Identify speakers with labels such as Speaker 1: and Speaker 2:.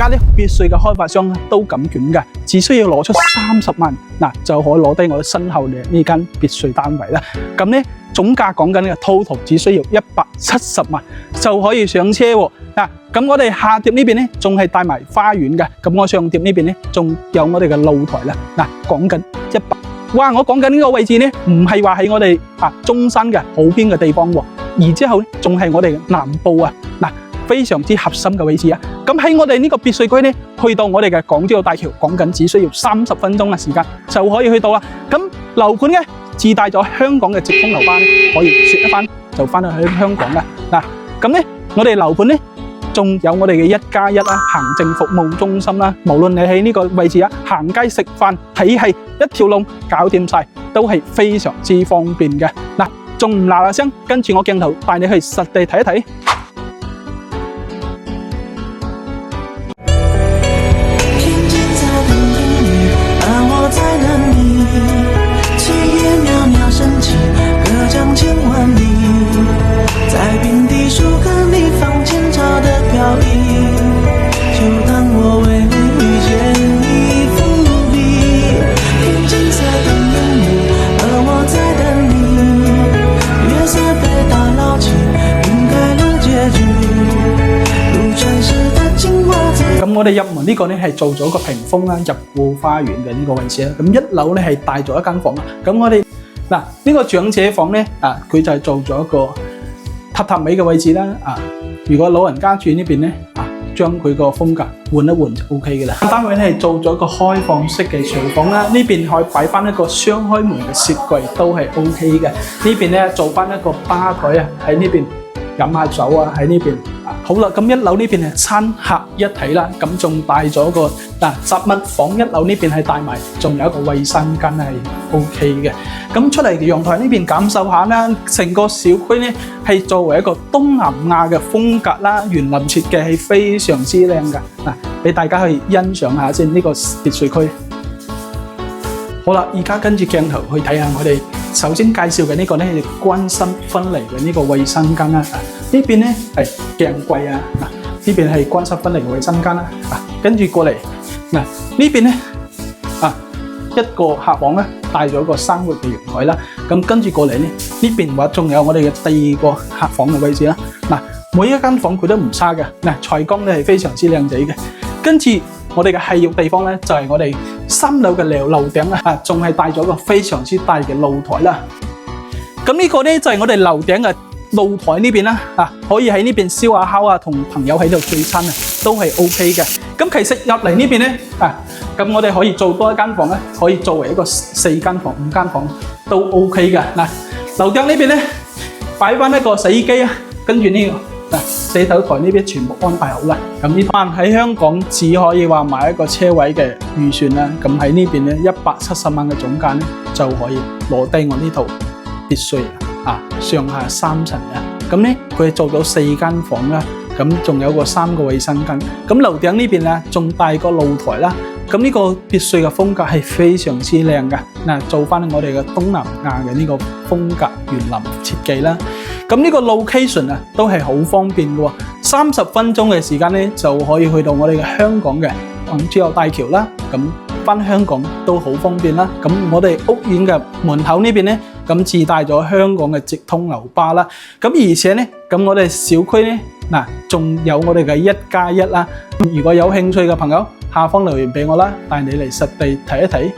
Speaker 1: 家咧別墅嘅開發商都咁卷嘅，只需要攞出30萬就可以攞低我哋身後嘅呢間別墅單位啦。咁咧總價講緊嘅 total 只需要170萬就可以上車喎。咁我哋下碟呢邊咧仲係帶埋花園嘅，咁我上碟呢邊咧仲有我哋嘅露台啦。講緊100，哇！我講緊呢個位置咧，唔係話喺我哋中山嘅好邊嘅地方喎，而之後咧仲係我哋南部啊，非常之核心嘅位置啊。咁喺我哋呢個別墅區咧，去到我哋嘅港珠澳大橋，講緊只需要30分鐘嘅時間就可以去到啦。咁樓盤咧自帶咗香港嘅直通樓巴咧，可以説一翻就翻去香港啦。咁咧我哋樓盤咧仲有我哋嘅1+1啦，行政服務中心啦，無論你喺呢個位置行街食飯睇戲一條龍搞掂晒，都係非常之方便嘅。仲唔嗱嗱聲，跟住我鏡頭帶你去實地睇一睇。咁我哋入門呢個咧係做咗個屏風啦，入戶花園嘅呢個位置啦。咁1樓咧係帶咗一間房啦。咁我哋呢個長者房咧佢就係做咗一個榻榻米嘅位置啦。如果老人家住呢邊咧將佢個風格換一換就 OK 嘅啦。單位咧係做咗個開放式嘅廚房啦，呢邊可以擺翻一個雙開門嘅雪櫃都係 OK 嘅。呢邊咧做翻一個吧台喺呢邊飲下酒喺呢邊。好啦，咁1樓呢邊係餐客一體啦，咁仲帶咗個雜物房，1樓呢邊係帶埋，仲有一個衛生間係 OK 嘅。咁出嚟陽台呢邊感受下啦，成個小區呢係作為一個東南亞嘅風格啦，園林設計係非常之靚㗎。俾大家去欣賞下先呢個別墅區。好啦，而家跟住鏡頭去睇下我哋首先介紹嘅呢個咧係乾濕分離嘅呢個衛生間啦。呢邊咧係鏡櫃呢邊係乾濕分離嘅衛生間啦。跟住過嚟呢邊咧一個客房咧帶咗個生活嘅陽台啦。咁跟住過嚟咧呢邊話仲有我哋嘅第2個客房嘅位置啦。每一間房佢都唔差嘅，採光咧係非常之靚仔嘅。跟住我哋嘅戲肉地方咧就係我哋3樓嘅樓頂啦，仲係帶咗個非常之大嘅露台啦。咁呢個咧就係我哋樓頂嘅露台呢邊啦，可以喺呢邊燒下烤同朋友喺度聚餐都係 OK 嘅。咁其實入嚟呢邊咧，咁我哋可以做多一間房咧，可以作為一個4間房、5間房都 OK 嘅。樓頂呢邊咧擺翻一個洗衣機跟住呢個洗手台呢邊全部安排好啦。咁呢班喺香港只可以話買一個車位嘅預算啦。咁喺呢邊咧170萬嘅總價咧就可以攞低我呢套別墅上下3層嘅。咁咧佢係做到4間房啦，咁仲有個3個衛生間。咁樓頂呢邊咧仲帶個露台啦。咁呢個別墅嘅風格係非常之靚嘅。做翻我哋嘅東南亞嘅呢個風格園林設計啦。咁呢個 location 都係好方便嘅喎，30分鐘嘅時間咧就可以去到我哋嘅香港嘅港珠澳大橋啦。咁翻香港都好方便啦。咁我哋屋苑嘅門口呢邊咧，咁自帶咗香港嘅直通樓巴啦。咁而且咧，咁我哋小區咧仲有我哋嘅1+1啦。如果有興趣嘅朋友，下方留言俾我啦，帶你嚟實地睇一睇。